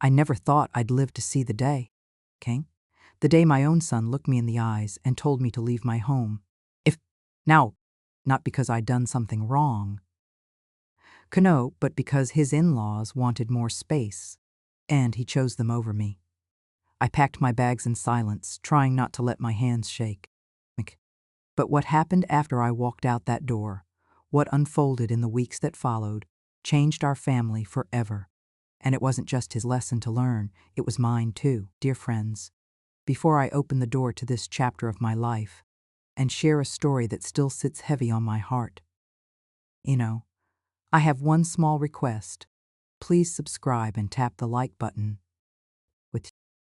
I never thought I'd live to see the day. King? The day my own son looked me in the eyes and told me to leave my home. Now, not because I'd done something wrong. No, but because his in-laws wanted more space, and he chose them over me. I packed my bags in silence, trying not to let my hands shake. But what happened after I walked out that door, what unfolded in the weeks that followed, changed our family forever. And it wasn't just his lesson to learn, it was mine too, dear friends. Before I open the door to this chapter of my life, and share a story that still sits heavy on my heart, I have one small request. Please subscribe and tap the like button.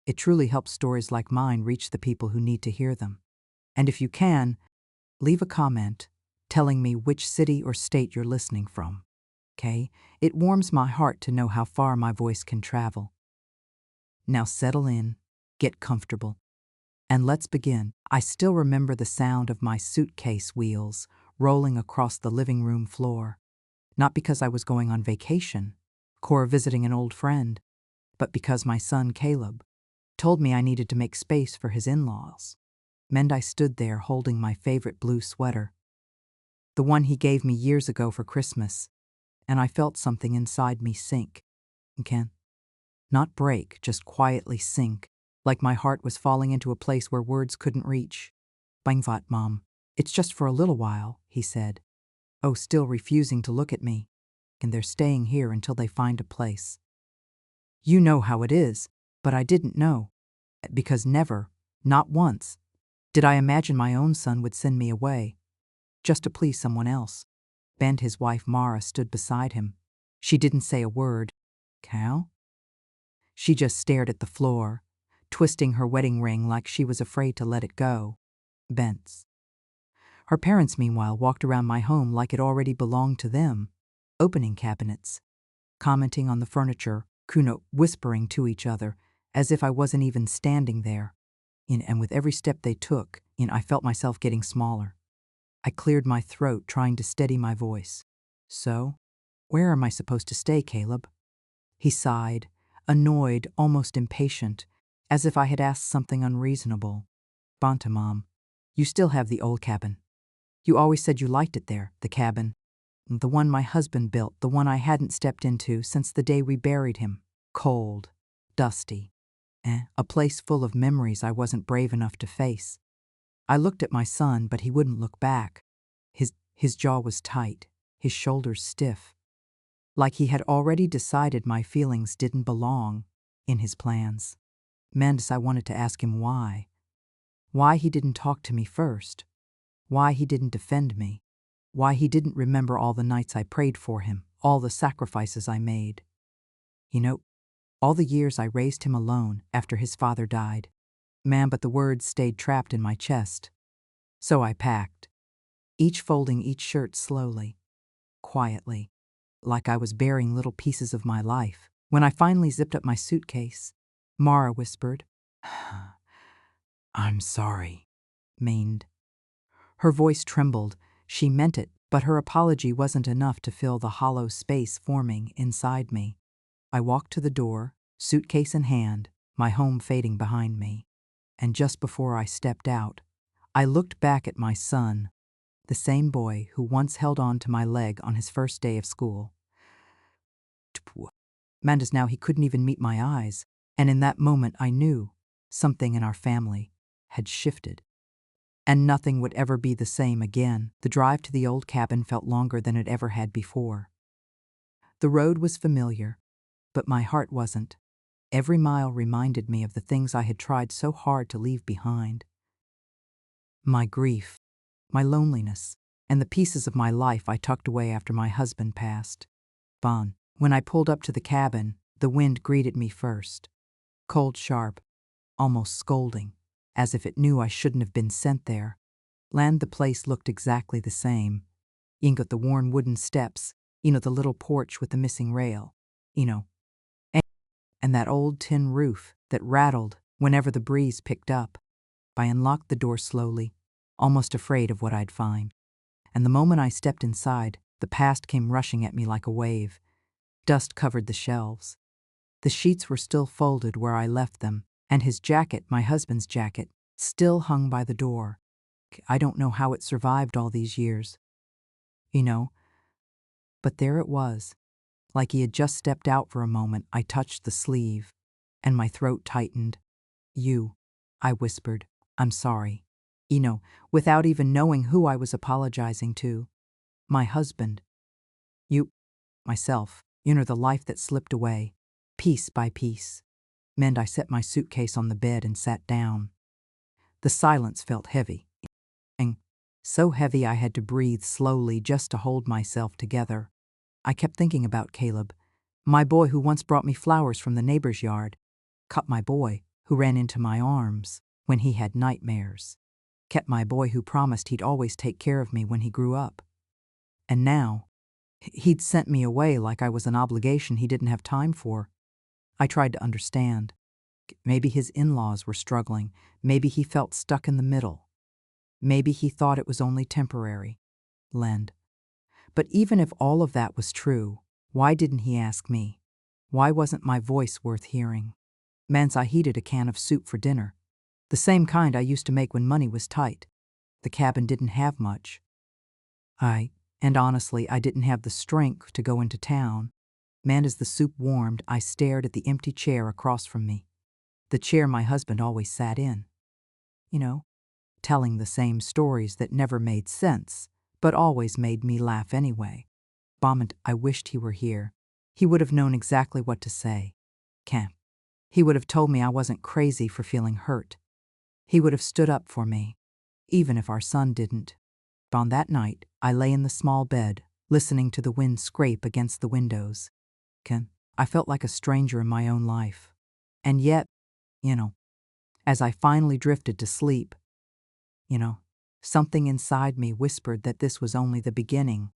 It truly helps stories like mine reach the people who need to hear them. And if you can, leave a comment telling me which city or state you're listening from. Okay? It warms my heart to know how far my voice can travel. Now settle in, get comfortable, and let's begin. I still remember the sound of my suitcase wheels rolling across the living room floor. Not because I was going on vacation or visiting an old friend, but because my son Caleb told me I needed to make space for his in-laws. And I stood there holding my favorite blue sweater, the one he gave me years ago for Christmas, and I felt something inside me sink. Not break, just quietly sink, like my heart was falling into a place where words couldn't reach. Bang thought, Mom, it's just for a little while, he said. Oh, still refusing to look at me. And they're staying here until they find a place. You know how it is, but I didn't know. Because never, not once, did I imagine my own son would send me away, just to please someone else. And his wife Mara stood beside him. She didn't say a word. Cal? She just stared at the floor, twisting her wedding ring like she was afraid to let it go. Bents. Her parents, meanwhile, walked around my home like it already belonged to them, opening cabinets, commenting on the furniture, whispering to each other, as if I wasn't even standing there. And with every step they took, I felt myself getting smaller. I cleared my throat, trying to steady my voice. So, where am I supposed to stay, Caleb? He sighed, annoyed, almost impatient, as if I had asked something unreasonable. Banta, Mom, you still have the old cabin. You always said you liked it there, the cabin. The one my husband built, the one I hadn't stepped into since the day we buried him. Cold, dusty. A place full of memories I wasn't brave enough to face. I looked at my son, but he wouldn't look back. His jaw was tight, his shoulders stiff, like he had already decided my feelings didn't belong in his plans. Mendes, I wanted to ask him why. Why he didn't talk to me first. Why he didn't defend me. Why he didn't remember all the nights I prayed for him, all the sacrifices I made. All the years I raised him alone after his father died. But the words stayed trapped in my chest. So I packed, each folding each shirt slowly, quietly, like I was burying little pieces of my life. When I finally zipped up my suitcase, Mara whispered, I'm sorry, mained. Her voice trembled. She meant it, but her apology wasn't enough to fill the hollow space forming inside me. I walked to the door, suitcase in hand, my home fading behind me. And just before I stepped out, I looked back at my son, the same boy who once held on to my leg on his first day of school. Mandas, now he couldn't even meet my eyes, and in that moment I knew something in our family had shifted. And nothing would ever be the same again. The drive to the old cabin felt longer than it ever had before. The road was familiar, but my heart wasn't. Every mile reminded me of the things I had tried so hard to leave behind. My grief, my loneliness, and the pieces of my life I tucked away after my husband passed. When I pulled up to the cabin, the wind greeted me first. Cold, sharp, almost scolding, as if it knew I shouldn't have been sent there. The place looked exactly the same. Got the worn wooden steps, the little porch with the missing rail, and that old tin roof that rattled whenever the breeze picked up. I unlocked the door slowly, almost afraid of what I'd find. And the moment I stepped inside, the past came rushing at me like a wave. Dust covered the shelves. The sheets were still folded where I left them, and his jacket, my husband's jacket, still hung by the door. I don't know how it survived all these years. You know, but there it was. Like he had just stepped out for a moment, I touched the sleeve, and my throat tightened. "You," I whispered, "I'm sorry." Without even knowing who I was apologizing to. My husband. You, myself, the life that slipped away, piece by piece. I set my suitcase on the bed and sat down. The silence felt heavy. So heavy I had to breathe slowly just to hold myself together. I kept thinking about Caleb, my boy who once brought me flowers from the neighbor's yard. Cut my boy who ran into my arms when he had nightmares. Kept my boy who promised he'd always take care of me when he grew up. And now, he'd sent me away like I was an obligation he didn't have time for. I tried to understand. Maybe his in-laws were struggling. Maybe he felt stuck in the middle. Maybe he thought it was only temporary. But even if all of that was true, why didn't he ask me? Why wasn't my voice worth hearing? I heated a can of soup for dinner. The same kind I used to make when money was tight. The cabin didn't have much. And honestly, I didn't have the strength to go into town. As the soup warmed, I stared at the empty chair across from me. The chair my husband always sat in. Telling the same stories that never made sense, but always made me laugh anyway. I wished he were here. He would have known exactly what to say. He would have told me I wasn't crazy for feeling hurt. He would have stood up for me, even if our son didn't. On that night, I lay in the small bed, listening to the wind scrape against the windows. I felt like a stranger in my own life. And yet, as I finally drifted to sleep, something inside me whispered that this was only the beginning.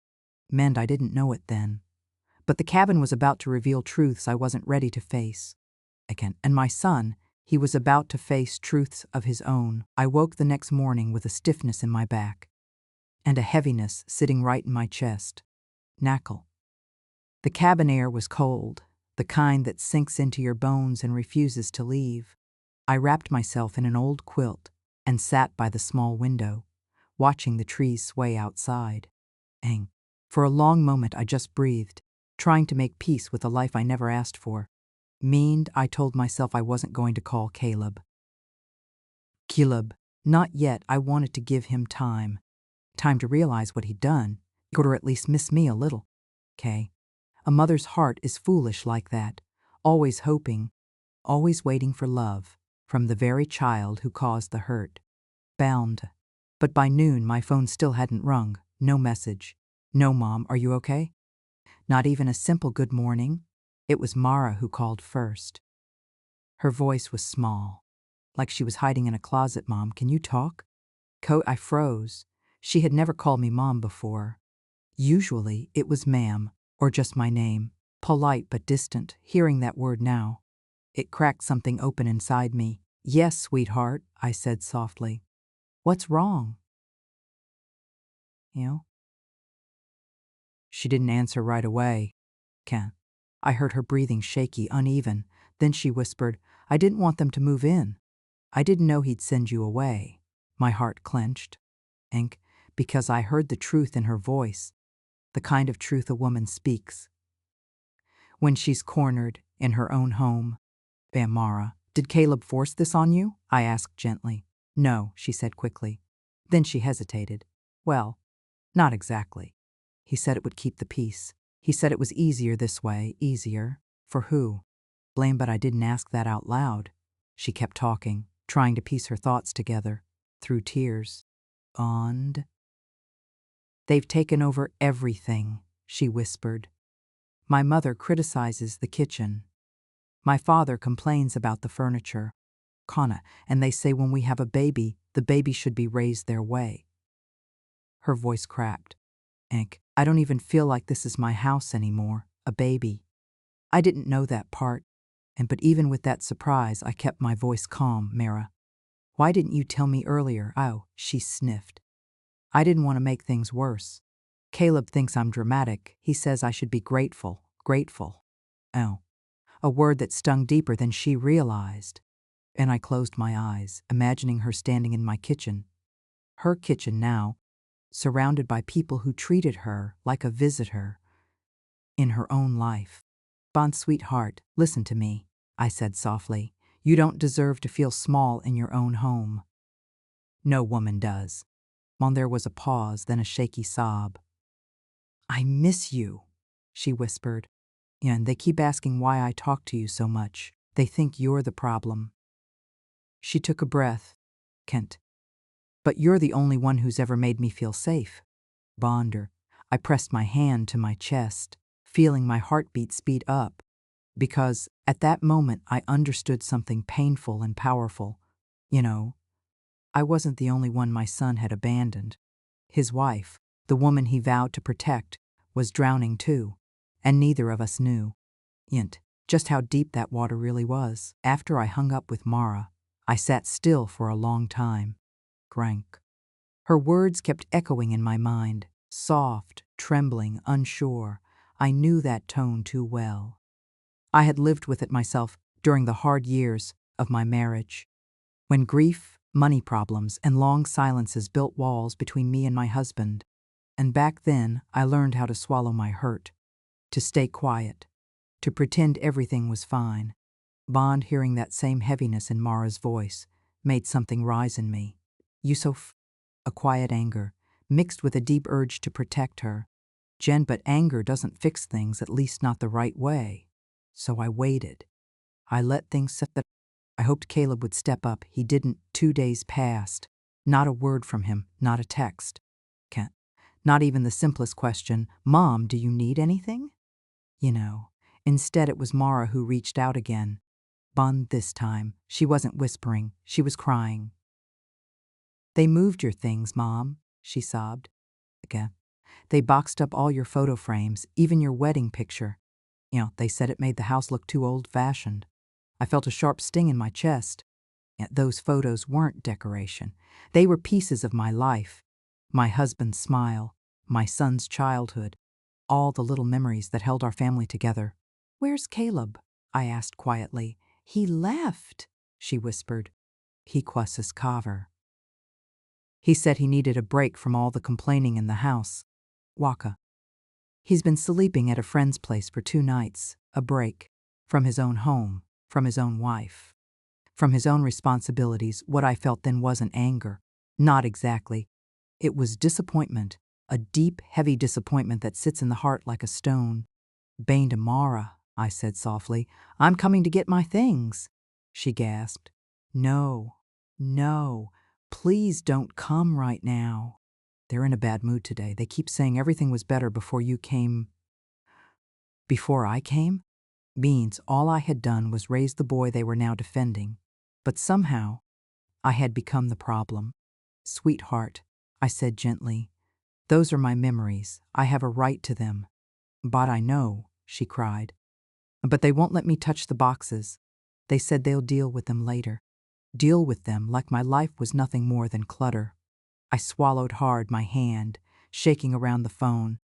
I didn't know it then. But the cabin was about to reveal truths I wasn't ready to face. And my son, he was about to face truths of his own. I woke the next morning with a stiffness in my back and a heaviness sitting right in my chest. Knackle. The cabin air was cold, the kind that sinks into your bones and refuses to leave. I wrapped myself in an old quilt and sat by the small window, watching the trees sway outside. For a long moment I just breathed, trying to make peace with a life I never asked for. I told myself I wasn't going to call Caleb. Not yet. I wanted to give him time. Time to realize what he'd done, or at least miss me a little. A mother's heart is foolish like that, always hoping, always waiting for love, from the very child who caused the hurt. But by noon my phone still hadn't rung, no message. No, Mom, are you okay? Not even a simple good morning. It was Mara who called first. Her voice was small, like she was hiding in a closet. Mom, can you talk? I froze. She had never called me Mom before. Usually it was ma'am, or just my name, polite but distant. Hearing that word now, it cracked something open inside me. Yes, sweetheart, I said softly. What's wrong? She didn't answer right away. I heard her breathing shaky, uneven. Then she whispered, I didn't want them to move in. I didn't know he'd send you away. My heart clenched. Because I heard the truth in her voice, the kind of truth a woman speaks when she's cornered in her own home. Mara, did Caleb force this on you? I asked gently. No, she said quickly. Then she hesitated. Well, not exactly. He said it would keep the peace. He said it was easier this way. Easier? For who? But I didn't ask that out loud. She kept talking, trying to piece her thoughts together, through tears. And they've taken over everything, she whispered. My mother criticizes the kitchen. My father complains about the furniture. And they say when we have a baby, the baby should be raised their way. Her voice cracked. I don't even feel like this is my house anymore, a baby. I didn't know that part, but even with that surprise, I kept my voice calm. Mara, why didn't you tell me earlier? Oh, she sniffed. I didn't want to make things worse. Caleb thinks I'm dramatic. He says I should be grateful. Grateful. Oh. a word that stung deeper than she realized. And I closed my eyes, imagining her standing in my kitchen. Her kitchen now, surrounded by people who treated her like a visitor in her own life. Bond, sweetheart, listen to me, I said softly. You don't deserve to feel small in your own home. No woman does. There was a pause, then a shaky sob. I miss you, she whispered. And they keep asking why I talk to you so much. They think you're the problem. She took a breath. Kent. But you're the only one who's ever made me feel safe. Bonder. I pressed my hand to my chest, feeling my heartbeat speed up, because at that moment I understood something painful and powerful. I wasn't the only one my son had abandoned. His wife, the woman he vowed to protect, was drowning too, and neither of us knew just how deep that water really was. After I hung up with Mara, I sat still for a long time. Grank. Her words kept echoing in my mind, soft, trembling, unsure. I knew that tone too well. I had lived with it myself during the hard years of my marriage, when grief, money problems, and long silences built walls between me and my husband. And back then, I learned how to swallow my hurt, to stay quiet, to pretend everything was fine. Bond, hearing that same heaviness in Mara's voice, made something rise in me. A quiet anger, mixed with a deep urge to protect her. Jen, but anger doesn't fix things, at least not the right way. So I waited. I let things set that. I hoped Caleb would step up. He didn't. 2 days passed. Not a word from him, not a text. Not even the simplest question, Mom, do you need anything? Instead it was Mara who reached out again. Bond this time. She wasn't whispering, she was crying. They moved your things, Mom, she sobbed. Again. They boxed up all your photo frames, even your wedding picture. They said it made the house look too old-fashioned. I felt a sharp sting in my chest. Those photos weren't decoration. They were pieces of my life. My husband's smile, my son's childhood, all the little memories that held our family together. Where's Caleb? I asked quietly. He left, she whispered. He his cover. He said he needed a break from all the complaining in the house. Waka. He's been sleeping at a friend's place for 2 nights, a break. From his own home, from his own wife. From his own responsibilities. What I felt then wasn't anger. Not exactly. It was disappointment, a deep, heavy disappointment that sits in the heart like a stone. Bane to Mara, I said softly. I'm coming to get my things. She gasped. No, please don't come right now. They're in a bad mood today. They keep saying everything was better before you came. Before I came? Means all I had done was raise the boy they were now defending. But somehow, I had become the problem. Sweetheart, I said gently, those are my memories. I have a right to them. But I know, she cried. But they won't let me touch the boxes. They said they'll deal with them later. Deal with them like my life was nothing more than clutter. I swallowed hard, my hand shaking around the phone.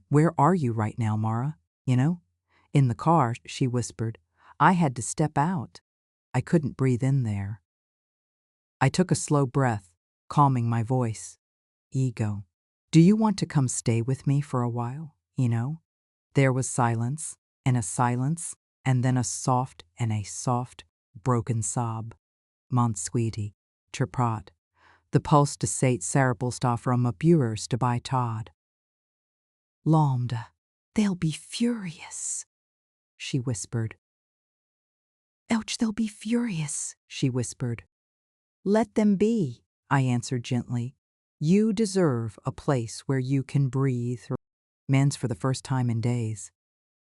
Where are you right now, Mara? In the car, she whispered. I had to step out. I couldn't breathe in there. I took a slow breath, calming my voice. Ego. Do you want to come stay with me for a while? There was silence, and then a soft, broken sob. Mon sweetie, chirpot. The pulse de sate cerebelsta from a bureaus to by Todd. Lambda, they'll be furious, she whispered. Ouch, they'll be furious, she whispered. Let them be, I answered gently. You deserve a place where you can breathe. Men's for the first time in days.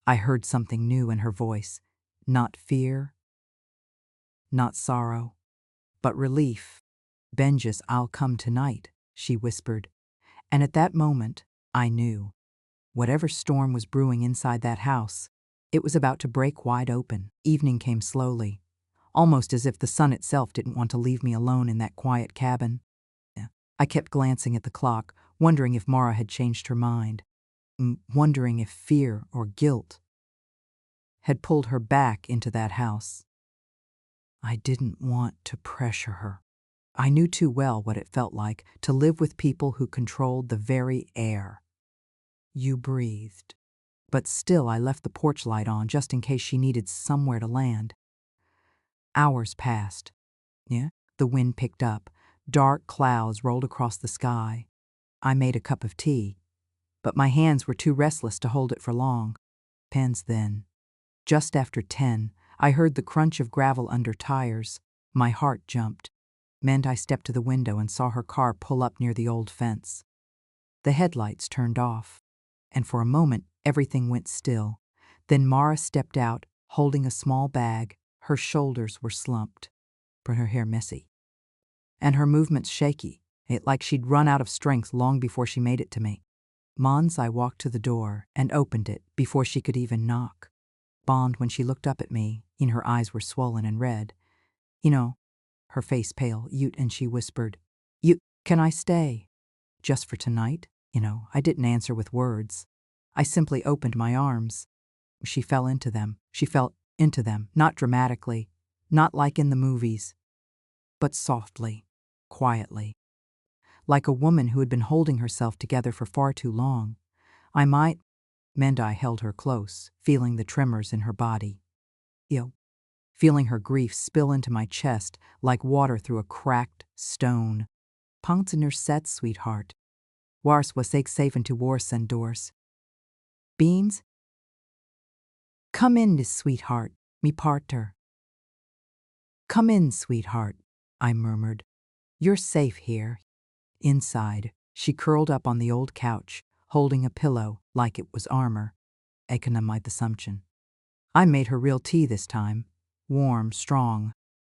I heard something new in her voice. Not fear, not sorrow, but relief. Benjis, I'll come tonight, she whispered. And at that moment, I knew. Whatever storm was brewing inside that house, it was about to break wide open. Evening came slowly, almost as if the sun itself didn't want to leave me alone in that quiet cabin. I kept glancing at the clock, wondering if Mara had changed her mind, wondering if fear or guilt had pulled her back into that house. I didn't want to pressure her. I knew too well what it felt like to live with people who controlled the very air you breathed. But still I left the porch light on just in case she needed somewhere to land. Hours passed. Yeah? The wind picked up. Dark clouds rolled across the sky. I made a cup of tea, but my hands were too restless to hold it for long. Pens then. Just after 10, I heard the crunch of gravel under tires. My heart jumped. Meant I stepped to the window and saw her car pull up near the old fence. The headlights turned off, and for a moment everything went still. Then Mara stepped out, holding a small bag. Her shoulders were slumped, but her hair messy, and her movements shaky, like she'd run out of strength long before she made it to me. Mons, I walked to the door and opened it before she could even knock. Bond, when she looked up at me, her eyes were swollen and red. Her face pale, and she whispered, Can I stay? Just for tonight? I didn't answer with words. I simply opened my arms. She fell into them. Not dramatically, not like in the movies, but softly, quietly. Like a woman who had been holding herself together for far too long. Mendai held her close, feeling the tremors in her body. Feeling her grief spill into my chest like water through a cracked stone. Punktener set, sweetheart. Wars was ik saven to wars and doors. Beams? Come in, this sweetheart, me partner. Come in, sweetheart, I murmured. You're safe here. Inside, she curled up on the old couch, holding a pillow like it was armor. Economized assumption. I made her real tea this time, warm, strong,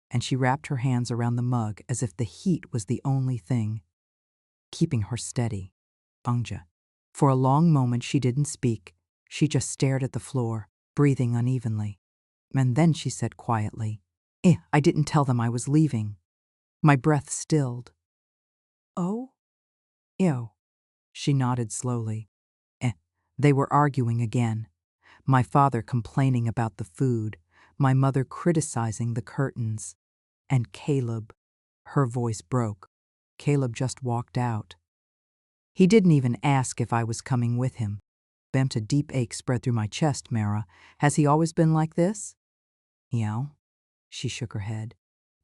and she wrapped her hands around the mug as if the heat was the only thing keeping her steady. Bangja. For a long moment she didn't speak. She just stared at the floor, breathing unevenly. And then she said quietly, I didn't tell them I was leaving. My breath stilled. Oh? Ew. She nodded slowly. They were arguing again. My father complaining about the food, my mother criticizing the curtains. And Caleb. Her voice broke. Caleb just walked out. He didn't even ask if I was coming with him. A deep ache spread through my chest. Mara, has he always been like this? Yeah. She shook her head.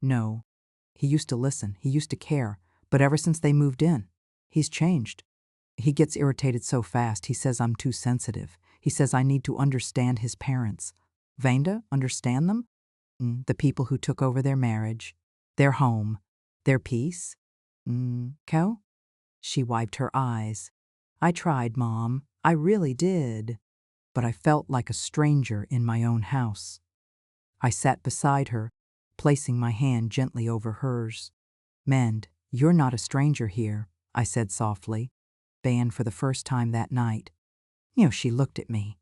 No. He used to listen, he used to care, but ever since they moved in, he's changed. He gets irritated so fast, he says I'm too sensitive. He says I need to understand his parents. Vanda, understand them? The people who took over their marriage, their home, their peace. Cow? She wiped her eyes. I tried, Mom. I really did. But I felt like a stranger in my own house. I sat beside her, placing my hand gently over hers. Mend, you're not a stranger here, I said softly. Ban for the first time that night. She looked at me.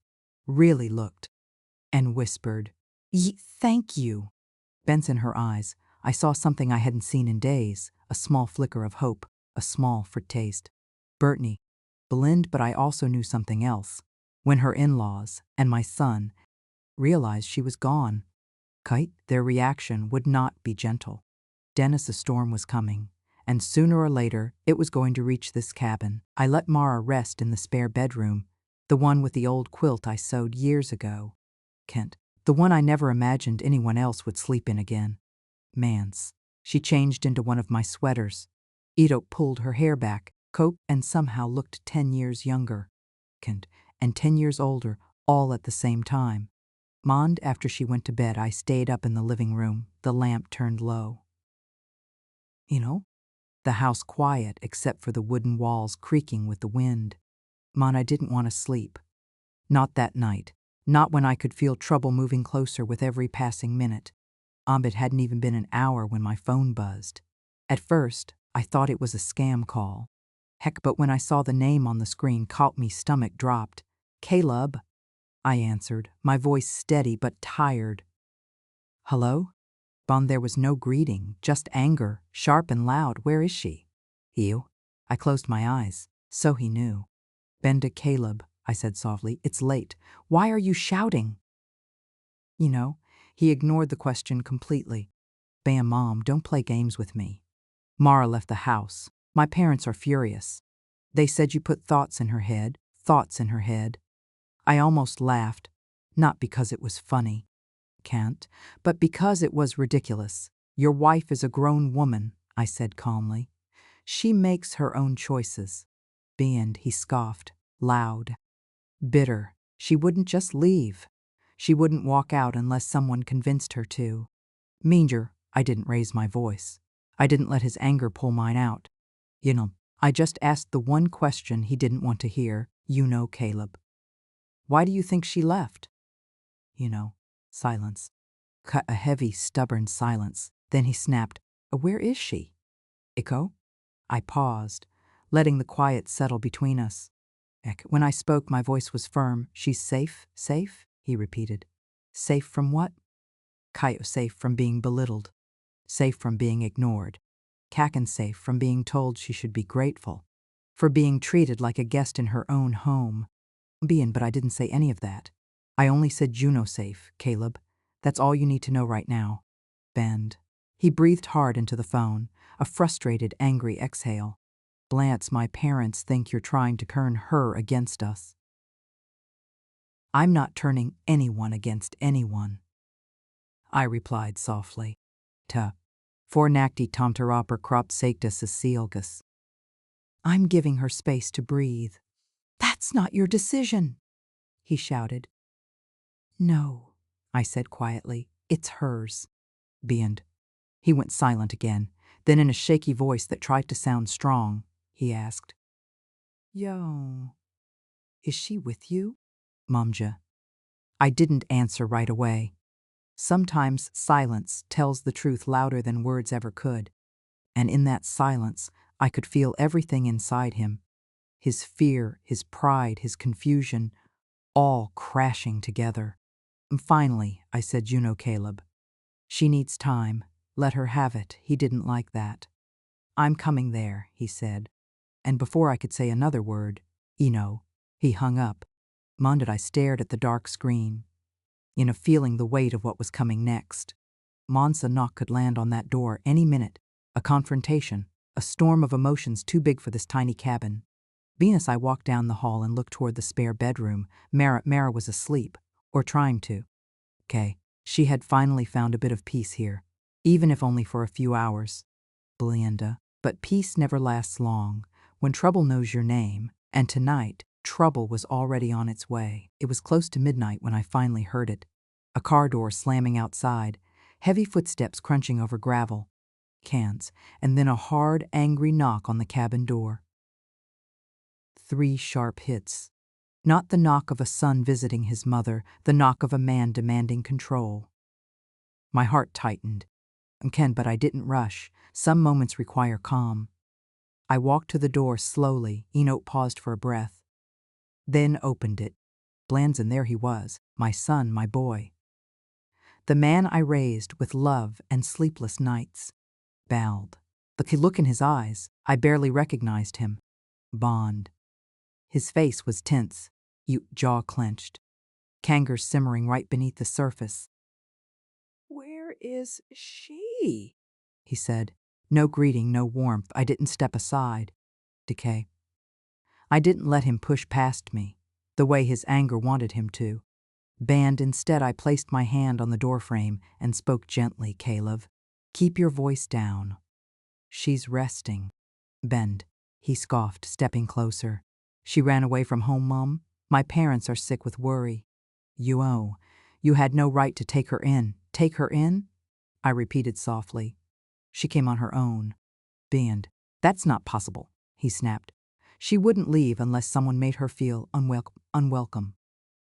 Really looked. And whispered, Thank you. Benson her eyes. I saw something I hadn't seen in days, a small flicker of hope, a small foretaste. Bertney. Blind, but I also knew something else. When her in-laws and my son realized she was gone, their reaction would not be gentle. Dennis, a storm was coming, and sooner or later it was going to reach this cabin. I let Mara rest in the spare bedroom, the one with the old quilt I sewed years ago. Kent, the one I never imagined anyone else would sleep in again. Mance. She changed into one of my sweaters. Ito pulled her hair back, coped, and somehow looked 10 years younger. Kent, and 10 years older, all at the same time. Mond, after she went to bed, I stayed up in the living room, the lamp turned low. The house quiet except for the wooden walls creaking with the wind. I didn't want to sleep. Not that night. Not when I could feel trouble moving closer with every passing minute. It hadn't even been an hour when my phone buzzed. At first, I thought it was a scam call. Heck, but when I saw the name on the screen, me stomach dropped. Caleb, I answered, my voice steady but tired. Hello? There was no greeting, just anger, sharp and loud. Where is she? You? I closed my eyes. So he knew. Benda, Caleb, I said softly, it's late. Why are you shouting? You know, he ignored the question completely. Bam, Mom, don't play games with me. Mara left the house. My parents are furious. They said you put thoughts in her head, thoughts in her head. I almost laughed, not because it was funny, can't, but because it was ridiculous. Your wife is a grown woman, I said calmly. She makes her own choices. And he scoffed, loud, bitter. She wouldn't just leave. She wouldn't walk out unless someone convinced her to. Meanger, I didn't raise my voice. I didn't let his anger pull mine out. I just asked the one question he didn't want to hear, Caleb. Why do you think she left? Silence. Cut a heavy, stubborn silence. Then he snapped, Where is she? Echo? I paused, letting the quiet settle between us. When I spoke, my voice was firm. She's safe, safe? He repeated. Safe from what? Safe from being belittled. Safe from being ignored. Kakin safe from being told she should be grateful. For being treated like a guest in her own home. But I didn't say any of that. I only said Juno safe, Caleb. That's all you need to know right now. Bend. He breathed hard into the phone, a frustrated, angry exhale. Blance, my parents think you're trying to turn her against us. I'm not turning anyone against anyone. I replied softly. Ta. Fornacti tomteroper crop sectus asilgus. I'm giving her space to breathe. That's not your decision, he shouted. No, I said quietly. It's hers. Beyond. He went silent again. Then in a shaky voice that tried to sound strong, he asked, Yo, is she with you? Mumja. I didn't answer right away. Sometimes silence tells the truth louder than words ever could. And in that silence, I could feel everything inside him. His fear, his pride, his confusion, all crashing together. Finally, I said, Caleb. She needs time. Let her have it. He didn't like that. I'm coming there, he said. And before I could say another word, he hung up. Munded, I stared at the dark screen, feeling the weight of what was coming next. Monsa knock could land on that door any minute. A confrontation, a storm of emotions too big for this tiny cabin. Venus, I walked down the hall and looked toward the spare bedroom. Mara was asleep, or trying to. She had finally found a bit of peace here, even if only for a few hours. Belinda. But peace never lasts long, when trouble knows your name, and tonight, trouble was already on its way. It was close to midnight when I finally heard it. A car door slamming outside, heavy footsteps crunching over gravel, cans, and then a hard, angry knock on the cabin door. 3 sharp hits. Not the knock of a son visiting his mother, the knock of a man demanding control. My heart tightened. But I didn't rush. Some moments require calm. I walked to the door slowly. Enoch paused for a breath. Then opened it. Blands, and there he was, my son, my boy. The man I raised with love and sleepless nights. Bowed. The look in his eyes, I barely recognized him. Bond. His face was tense, jaw clenched. Anger simmering right beneath the surface. Where is she? He said. No greeting, no warmth. I didn't step aside. Decay. I didn't let him push past me, the way his anger wanted him to. Instead, I placed my hand on the doorframe and spoke gently, Caleb. Keep your voice down. She's resting. Bend. He scoffed, stepping closer. She ran away from home, Mum. My parents are sick with worry. You had no right to take her in. Take her in? I repeated softly. She came on her own. That's not possible, he snapped. She wouldn't leave unless someone made her feel unwelcome.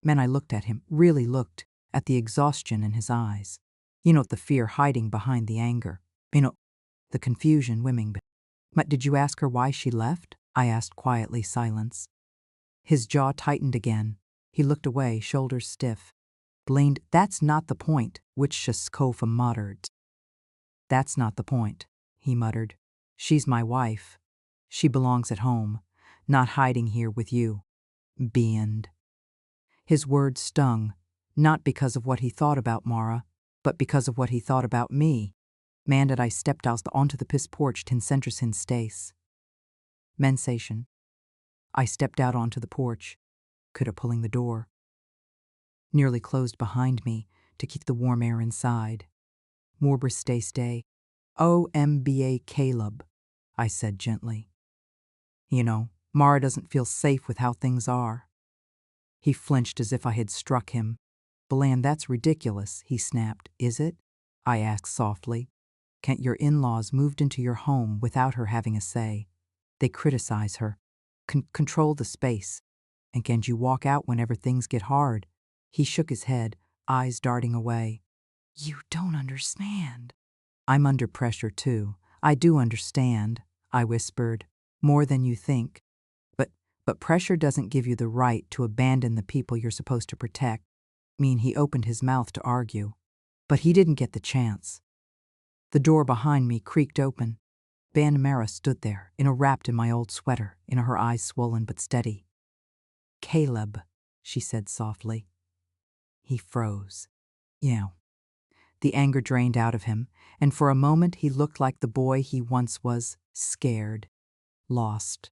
I looked at him, really looked, at the exhaustion in his eyes. The fear hiding behind the anger. The confusion swimming. But did you ask her why she left? I asked quietly. Silence. His jaw tightened again. He looked away, shoulders stiff. Blamed, that's not the point, which Shaskofa muttered. That's not the point, he muttered. She's my wife. She belongs at home, not hiding here with you. Beyond. His words stung, Not because of what he thought about Mara, but because of what he thought about me. Man, that I stepped out onto the piss porch tin centris hin stace. Mensation. I stepped out onto the porch, coulda pulling the door. Nearly closed behind me to keep the warm air inside. Morbor stay. O-M-B-A Caleb, I said gently. You know, Mara doesn't feel safe with how things are. He flinched as if I had struck him. Bland, that's ridiculous, he snapped. Is it? I asked softly. Can't your in-laws moved into your home without her having a say? They criticize her, control the space. And can't you walk out whenever things get hard? He shook his head, eyes darting away. You don't understand. I'm under pressure too. I do understand, I whispered. More than you think. But pressure doesn't give you the right to abandon the people you're supposed to protect. He opened his mouth to argue. But he didn't get the chance. The door behind me creaked open. Mara stood there, wrapped in my old sweater, her eyes swollen but steady. Caleb, she said softly. He froze. The anger drained out of him, and for a moment he looked like the boy he once was, scared, lost,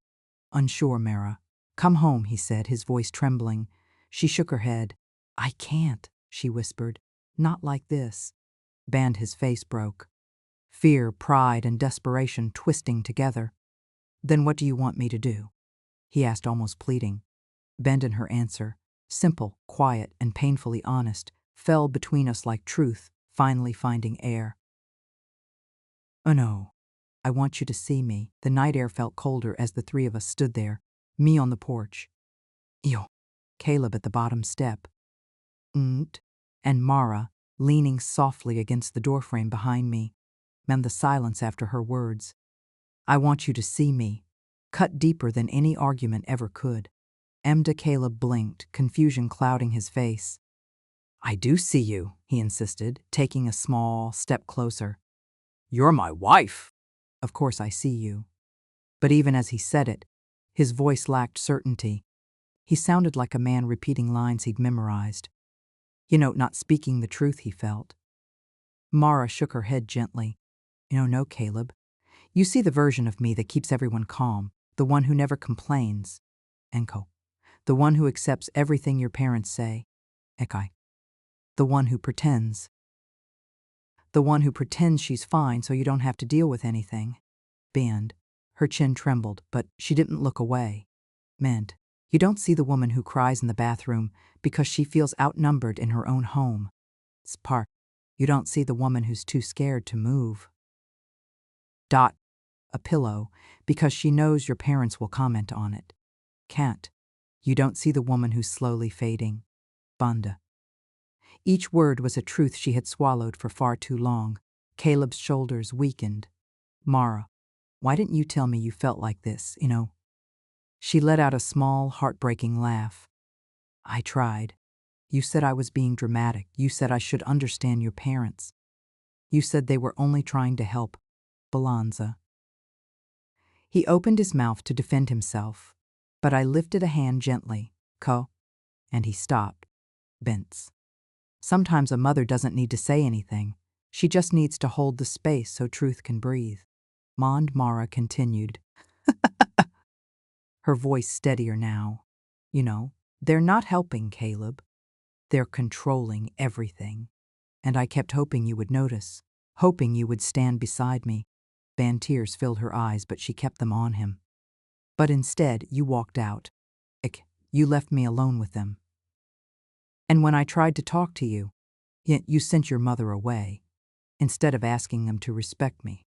unsure. Mara, come home, he said, his voice trembling. She shook her head. I can't, she whispered. Not like this. His face broke. Fear, pride, and desperation twisting together. Then what do you want me to do? He asked, almost pleading. And her answer, simple, quiet, and painfully honest, fell between us like truth, finally finding air. Oh no, I want you to see me. The night air felt colder as the three of us stood there, me on the porch. Yo, Caleb at the bottom step. And Mara, leaning softly against the doorframe behind me, and the silence after her words. I want you to see me, cut deeper than any argument ever could. Caleb blinked, confusion clouding his face. I do see you, he insisted, taking a small step closer. You're my wife. Of course I see you. But even as he said it, his voice lacked certainty. He sounded like a man repeating lines he'd memorized. Not speaking the truth he felt. Mara shook her head gently. No, Caleb. You see the version of me that keeps everyone calm, the one who never complains. Enko. The one who accepts everything your parents say. Ekai. The one who pretends. The one who pretends she's fine so you don't have to deal with anything. Band. Her chin trembled, but she didn't look away. Meant. You don't see the woman who cries in the bathroom because she feels outnumbered in her own home. Spark. You don't see the woman who's too scared to move. A pillow, because she knows your parents will comment on it. Can't. You don't see the woman who's slowly fading. Banda. Each word was a truth she had swallowed for far too long. Caleb's shoulders weakened. Mara, why didn't you tell me you felt like this, She let out a small, heartbreaking laugh. I tried. You said I was being dramatic. You said I should understand your parents. You said they were only trying to help. Balanza. He opened his mouth to defend himself, but I lifted a hand gently. And he stopped. Bents. Sometimes a mother doesn't need to say anything. She just needs to hold the space so truth can breathe. Mara continued. Her voice steadier now. They're not helping, Caleb. They're controlling everything. And I kept hoping you would notice, hoping you would stand beside me. Tears filled her eyes, but she kept them on him. But instead, you walked out. You left me alone with them. And when I tried to talk to you, you sent your mother away, instead of asking them to respect me.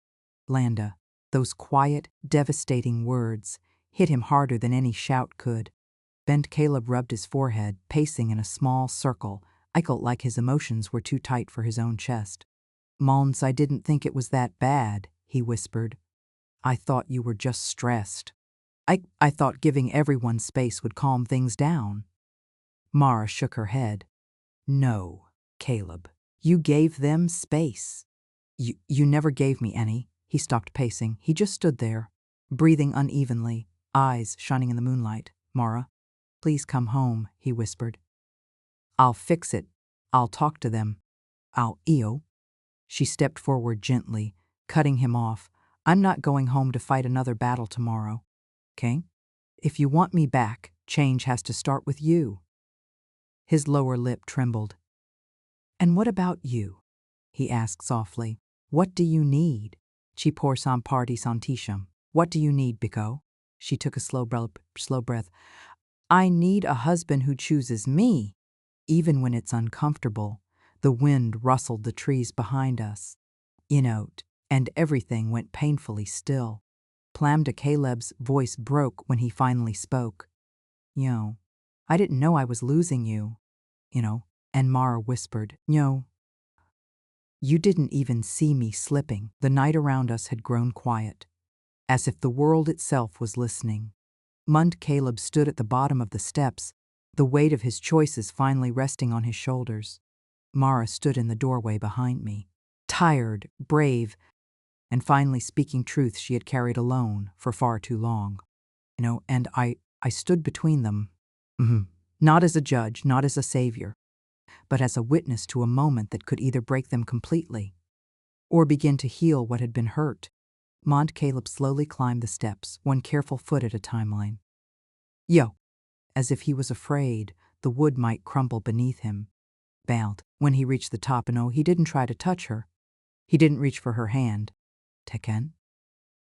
Landa, those quiet, devastating words hit him harder than any shout could. Caleb rubbed his forehead, pacing in a small circle. I felt like his emotions were too tight for his own chest. Mons, I didn't think it was that bad, he whispered. I thought you were just stressed. I thought giving everyone space would calm things down. Mara shook her head. No, Caleb. You gave them space. You never gave me any. He stopped pacing. He just stood there, breathing unevenly, eyes shining in the moonlight. Mara, please come home, he whispered. I'll fix it, I'll talk to them. I'll. She stepped forward gently, cutting him off. I'm not going home to fight another battle tomorrow. Okay? If you want me back, change has to start with you. His lower lip trembled. And what about you? He asked softly. What do you need? Ci por san party santisham. What do you need, Biko? She took a slow breath. I need a husband who chooses me. Even when it's uncomfortable, the wind rustled the trees behind us. And everything went painfully still. Plamda Caleb's voice broke when he finally spoke. I didn't know I was losing you. And Mara whispered, You didn't even see me slipping. The night around us had grown quiet, as if the world itself was listening. Mund Caleb stood at the bottom of the steps, the weight of his choices finally resting on his shoulders. Mara stood in the doorway behind me, tired, brave, and finally speaking truth she had carried alone for far too long. And I stood between them. Not as a judge, not as a savior, but as a witness to a moment that could either break them completely or begin to heal what had been hurt. Mont Caleb slowly climbed the steps, one careful foot at a timeline. As if he was afraid the wood might crumble beneath him. Bowed. When he reached the top, he didn't try to touch her. He didn't reach for her hand. Teken?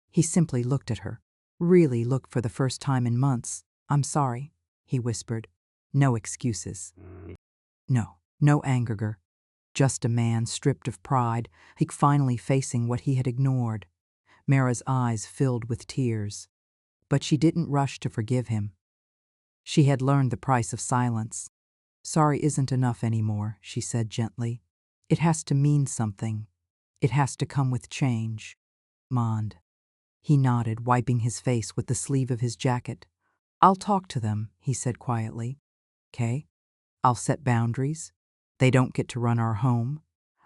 He simply looked at her. Really looked for the first time in months. I'm sorry, he whispered. No excuses. No anger. Just a man stripped of pride, finally facing what he had ignored. Mara's eyes filled with tears. But she didn't rush to forgive him. She had learned the price of silence. Sorry isn't enough anymore, she said gently. It has to mean something. It has to come with change. Mond. He nodded, wiping his face with the sleeve of his jacket. I'll talk to them, he said quietly. 'Kay? I'll set boundaries. They don't get to run our home.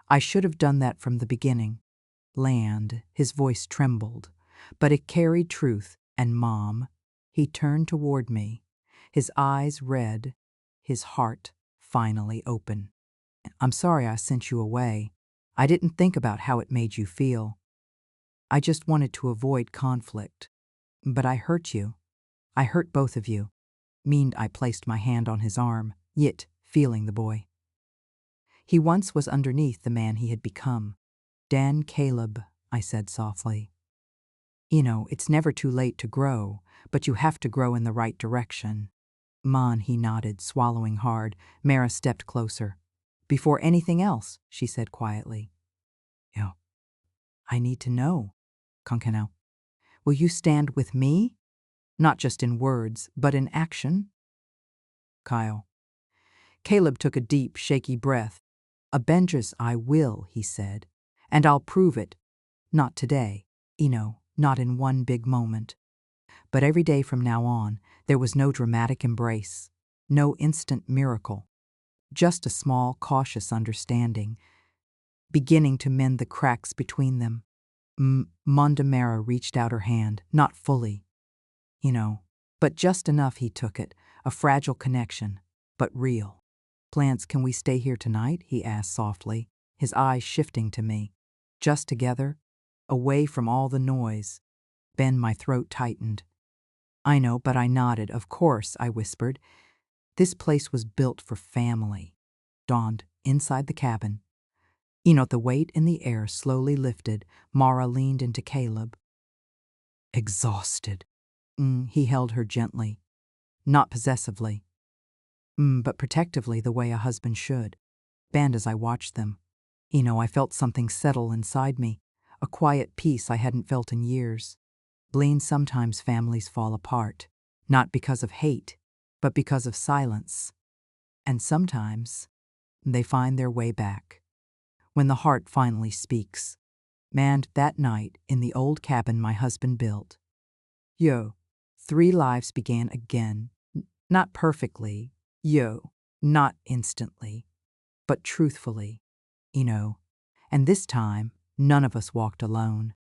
I should have done that from the beginning. Land, his voice trembled, but it carried truth, and Mom. He turned toward me, his eyes red, his heart finally open. I'm sorry I sent you away. I didn't think about how it made you feel. I just wanted to avoid conflict. But I hurt you. I hurt both of you. I placed my hand on his arm, yet feeling the boy. He once was underneath the man he had become. Dan Caleb, I said softly. It's never too late to grow, but you have to grow in the right direction. Mon, he nodded, swallowing hard. Mara stepped closer. Before anything else, she said quietly. I need to know, Konkanau. Will you stand with me? Not just in words, but in action? Kyle. Caleb took a deep, shaky breath. Avengers I will, he said, and I'll prove it. Not today, not in one big moment. But every day from now on, there was no dramatic embrace, no instant miracle, just a small, cautious understanding, beginning to mend the cracks between them. Mondamera reached out her hand, not fully, but just enough. He took it, a fragile connection, but real. Plants, can we stay here tonight? He asked softly, his eyes shifting to me. Just together, away from all the noise. Ben, my throat tightened. I know, but I nodded. Of course, I whispered. This place was built for family. Dawned inside the cabin. The weight in the air slowly lifted. Mara leaned into Caleb. Exhausted. He held her gently. Not possessively. But protectively, the way a husband should. And as I watched them, I felt something settle inside me. A quiet peace I hadn't felt in years. Blaine, sometimes families fall apart. Not because of hate, but because of silence. And sometimes they find their way back. When the heart finally speaks. And that night, in the old cabin my husband built. 3 lives began again. Not perfectly, not instantly, but truthfully, And this time, none of us walked alone.